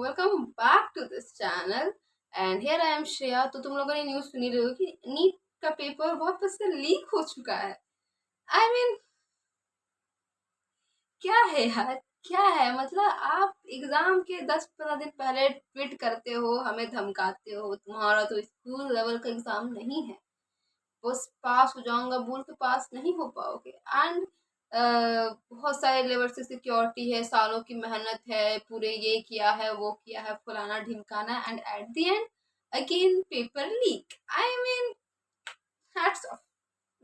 welcome back to this channel and here I am Shreya. तो तुम लोगों ने न्यूज़ सुनी रही हो कि नीट का पेपर वापस से लीक हो चुका है। I mean, क्या है यार, क्या है मतलब आप एग्जाम के 10-15 दिन पहले ट्वीट करते हो, हमें धमकाते हो, तुम्हारा तो स्कूल लेवल का एग्जाम नहीं है, बस पास हो जाऊंगा बोल के पास नहीं हो पाओगे। एंड बहुत सारे लेवल से सिक्योरिटी है, सालों की मेहनत है, पूरे ये किया है वो किया है, फलाना ढिमकाना, and at the end again paper leak. I mean hats off.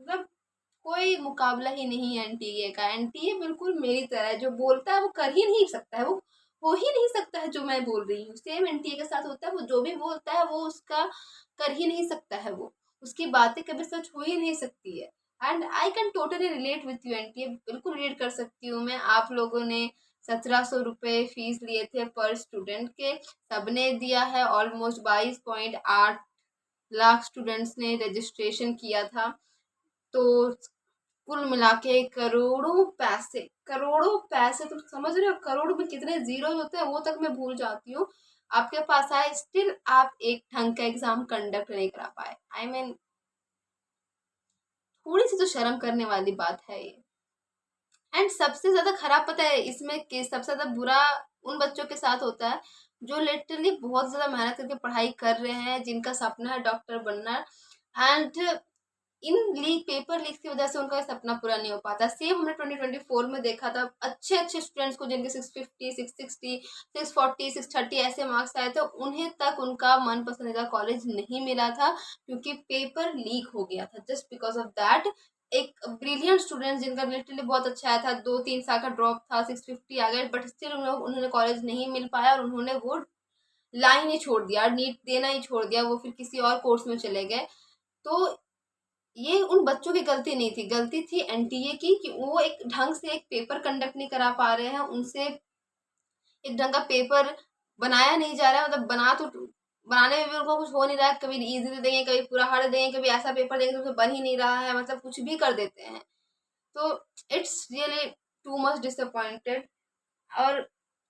मतलब कोई मुकाबला ही नहीं है एनटीए का। एनटीए बिल्कुल मेरी तरह है, जो बोलता है वो कर ही नहीं सकता है, वो हो ही नहीं सकता है जो मैं बोल रही हूँ। सेम एनटीए के साथ होता है, वो जो भी बोलता है वो उसका कर ही नहीं सकता है, वो उसकी बातें कभी सच हो ही नहीं सकती है। And I can totally relate with you NTA, बिल्कुल रिलेट कर सकती हूँ मैं। आप लोगों ने 1700 रुपये फीस लिए थे पर स्टूडेंट के, सबने दिया है। ऑलमोस्ट 22.8 लाख स्टूडेंट्स ने रजिस्ट्रेशन किया था। तो कुल मिला के करोड़ों पैसे तुम समझ रहे हो? करोड़ में कितने जीरो होते हैं वो तक मैं भूल जाती हूँ। आपके पास आए, स्टिल आप एक ढंग का एग्जाम कंडक्ट नहीं करा पाए। आई मीन थोड़ी सी तो शर्म करने वाली बात है ये। एंड सबसे ज्यादा खराब पता है इसमें कि सबसे ज्यादा बुरा उन बच्चों के साथ होता है जो लिटरली बहुत ज्यादा मेहनत करके पढ़ाई कर रहे हैं, जिनका सपना है डॉक्टर बनना। And in leak paper leak की वजह से उनका सपना पूरा नहीं हो पाता। सेम हमने 2024 में देखा था, अच्छे अच्छे स्टूडेंट्स को जिनके 650 660 640 630 ऐसे मार्क्स आए थे, उन्हें तक उनका मन पसंदीदा कॉलेज नहीं मिला था क्योंकि पेपर लीक हो गया था। जस्ट बिकॉज ऑफ दैट एक ब्रिलियंट स्टूडेंट जिनका लिटरली बहुत अच्छा आया था, 2-3 साल का ड्रॉप था, 650 आ गए, बट स्टिल उन्होंने कॉलेज नहीं मिल पाया और उन्होंने वो लाइन ही छोड़ दिया, नीट देना ही छोड़ दिया, वो फिर किसी और कोर्स में चले गए। तो ये उन बच्चों की गलती नहीं थी, गलती थी एनटीए की कि वो एक ढंग से एक पेपर कंडक्ट नहीं करा पा रहे हैं, उनसे एक ढंग का पेपर बनाया नहीं जा रहा है। मतलब बनाने में भी उनको कुछ हो नहीं रहा है, कभी इजी दे देंगे, कभी पूरा हार्ड देंगे, कभी ऐसा पेपर देंगे तो बन ही नहीं रहा है, मतलब कुछ भी कर देते हैं। तो it's really too much disappointed. और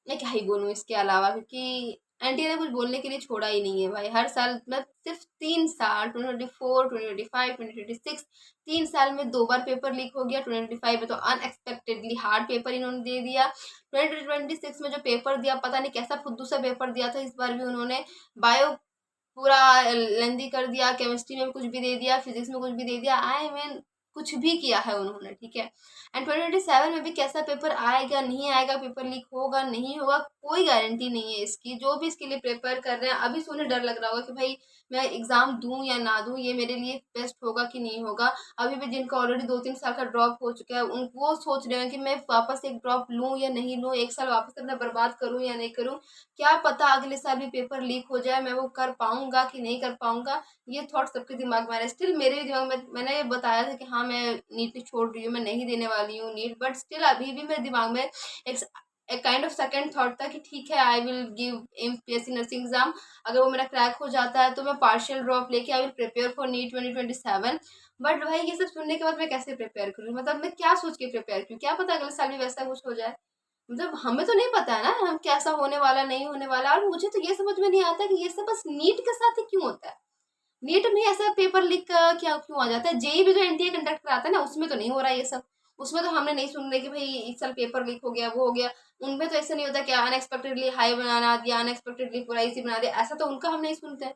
मैं क्या ही बोलूँ इसके अलावा, क्योंकि एनटीए ने कुछ बोलने के लिए छोड़ा ही नहीं है भाई। हर साल मतलब सिर्फ 3 साल, 2024 2025 2026, 3 साल में 2 बार पेपर लीक हो गया। 2025 में तो अनएक्सपेक्टेडली हार्ड पेपर इन्होंने दे दिया। 2026 में जो पेपर दिया पता नहीं कैसा फुद्दू सा पेपर दिया था, इस बार भी उन्होंने बायो पूरा लेंदी कर दिया, केमिस्ट्री में कुछ भी दे दिया, फिजिक्स में कुछ भी दे दिया। आई मीन कुछ भी किया है उन्होंने, ठीक है। एंड 2027 में भी कैसा पेपर आएगा नहीं आएगा, पेपर लीक होगा नहीं होगा, कोई गारंटी नहीं है इसकी। जो भी इसके लिए प्रिपेयर कर रहे हैं अभी से उन्हें डर लग रहा होगा कि भाई मैं एग्जाम दूं या ना दूं, ये मेरे लिए बेस्ट होगा कि नहीं होगा। अभी भी जिनका ऑलरेडी 2-3 साल का ड्रॉप हो चुका है उन वो सोच रहे हैं कि मैं वापस एक ड्रॉप लूं या नहीं लूं, एक साल वापस अपना बर्बाद करूं या नहीं करूं, क्या पता अगले साल भी पेपर लीक हो जाए, मैं वो कर पाऊंगा कि नहीं कर पाऊंगा। ये थॉट सबके दिमाग में आ रहा है। स्टिल मेरे भी दिमाग में, मैंने ये बताया था कि हाँ मैं नीट छोड़ रही हूँ, मैं नहीं देने वाली हूँ नीट, बट स्टिल अभी भी मेरे दिमाग में एक काइंड ऑफ सेकंड थॉट था कि ठीक है I will give MPSC nursing exam. अगर वो मेरा क्रैक हो जाता है तो मैं पार्शियल ड्रॉप लेके I will prepare for NEET 2027। But भाई ये सब सुनने के बाद मैं कैसे प्रिपेयर करूँ, मतलब मैं क्या सोच के प्रिपेयर करूँ, क्या पता अगले साल भी वैसा कुछ हो जाए। मतलब हमें तो नहीं पता है ना हम कैसा होने वाला नहीं होने वाला। और मुझे तो ये समझ में नहीं आता कि ये सब बस नीट के साथ ही क्यों होता है। नीट में ऐसा पेपर लीक क्या क्यों आ जाता है? जेई भी जो एनटीए कंडक्ट कराता है ना, उसमें तो नहीं हो रहा है ये सब। उसमें तो हमने नहीं सुन रहे कि भाई इस साल पेपर लीक हो गया वो हो गया। उनमें तो ऐसा नहीं होता कि अनएक्सपेक्टेडली हाई बना दिया, अनएक्सपेक्टेडली पूरा इजी बना दिया, ऐसा तो उनका हम नहीं सुनते।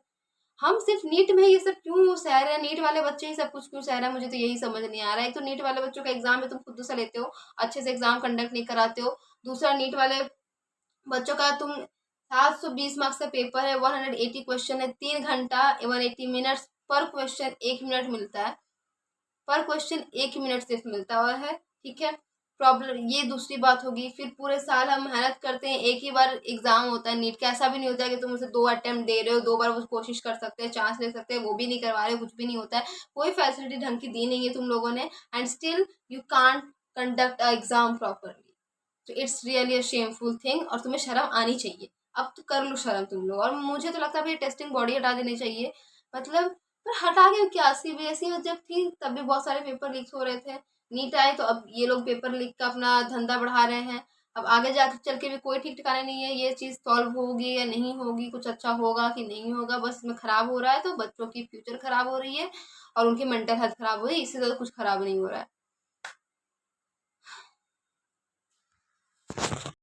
हम सिर्फ नीट में ये सब क्यों सह रहे हैं, नीट वाले बच्चे ही सब कुछ क्यों सह रहे हैं, मुझे तो यही समझ नहीं आ रहा है। एक तो नीट वाले बच्चों का एग्जाम है, तुम खुद से लेते हो, अच्छे से एग्जाम कंडक्ट नहीं कराते हो। दूसरा नीट वाले बच्चों का तुम 720 मार्क्स का पेपर है, 180 क्वेश्चन है, 3 घंटा 180 मिनट्स, पर क्वेश्चन 1 मिनट मिलता है, पर क्वेश्चन 1 मिनट सिर्फ मिलता हुआ है, ठीक है। प्रॉब्लम ये दूसरी बात होगी। फिर पूरे साल हम मेहनत करते हैं, एक ही बार एग्जाम होता है नीट का। ऐसा भी नहीं होता है कि तुम उसे 2 अटेम्प्ट दे रहे हो, 2 बार वो कोशिश कर सकते हैं, चांस ले सकते हैं, वो भी नहीं करवा रहे, कुछ भी नहीं होता है। कोई फैसिलिटी ढंग की दी नहीं है तुम लोगों ने, and still you can't conduct a exam properly. तो it's really a shameful thing, और तुम्हें शर्म आनी चाहिए। अब तो कर लो शर्म तुम लोग। और मुझे तो लगता है भाई टेस्टिंग बॉडी हटा देनी चाहिए। मतलब पर हटा के क्या, सीबीएसई में जब थी तब भी बहुत सारे पेपर लीक हो रहे थे। नीट आए तो अब ये लोग पेपर लीक का अपना धंधा बढ़ा रहे हैं। अब आगे जाकर चल के भी कोई ठीक ठिकाना नहीं है, ये चीज़ सॉल्व होगी या नहीं होगी, कुछ अच्छा होगा कि नहीं होगा, बस इसमें खराब हो रहा है तो बच्चों की फ्यूचर खराब हो रही है और उनकी मेंटल हेल्थ खराब हो रही है, इससे ज़्यादा कुछ खराब नहीं हो रहा है।